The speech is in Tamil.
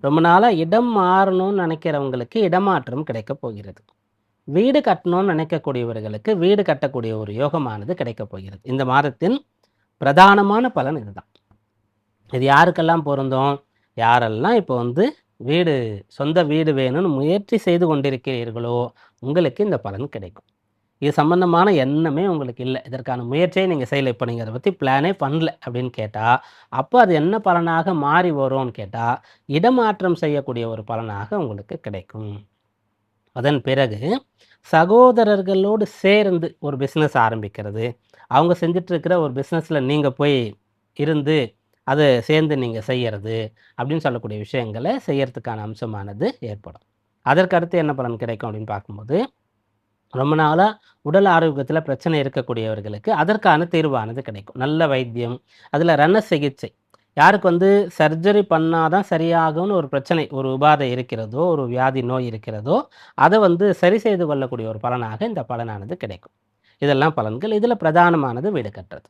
ரொம்ப நாளாக இடம் மாறணும்னு நினைக்கிறவங்களுக்கு இடமாற்றம் கிடைக்கப் போகிறது. வீடு கட்டணும்னு நினைக்கக்கூடியவர்களுக்கு வீடு கட்டக்கூடிய ஒரு யோகமானது கிடைக்கப் போகிறது. இந்த மாதத்தின் பிரதானமான பலன் இதுதான். இது யாருக்கெல்லாம் பொருந்தும்? யாரெல்லாம் இப்போ வீடு சொந்த வீடு வேணும்னு முயற்சி செய்து கொண்டிருக்கிறீர்களோ, உங்களுக்கு இந்த பலன் கிடைக்கும். இது சம்பந்தமான எண்ணமே உங்களுக்கு இல்ல. இதற்கான முயற்சியே நீங்க செய்யல. இப்ப நீங்க அத பத்தி பிளானே பண்ணல அப்படின்னு கேட்டா, அப்ப அது என்ன பலனாக மாறி வரும்னு கேட்டா, இடமாற்றம் செய்யக்கூடிய ஒரு பலனாக உங்களுக்கு கிடைக்கும். அதன் பிறகு சகோதரர்களோடு சேர்ந்து ஒரு பிசினஸ் ஆரம்பிக்கிறது. அவங்க செஞ்சுட்டு இருக்கிற ஒரு பிசினஸ்ல நீங்க போய் இருந்து, அத சேர்ந்து நீங்க செய்யறது, அப்படின்னு சொல்லக்கூடிய விஷயங்கள செய்யறதுக்கான அம்சமானது ஏற்படும். அதற்கு அடுத்து என்ன பலன் கிடைக்கும் அப்படின்னு பார்க்கும்போது, ரொம்ப நாளா உடல் ஆரோக்கியத்தில பிரச்சனை இருக்கக்கூடியவர்களுக்கு அதற்கான தீர்வானது கிடைக்கும். நல்ல வைத்தியம், அதில ரண சிகிச்சை. யாருக்கு சர்ஜரி பண்ணா தான் சரியாகும்னு ஒரு பிரச்சனை, ஒரு உபாதை இருக்கிறதோ, ஒரு வியாதி நோய் இருக்கிறதோ, அத சரி செய்து கொள்ளக்கூடிய ஒரு பலனாக இந்த பலனானது கிடைக்கும். இதெல்லாம் பலன்கள். இதில பிரதானமானது வீடு கட்டுறது.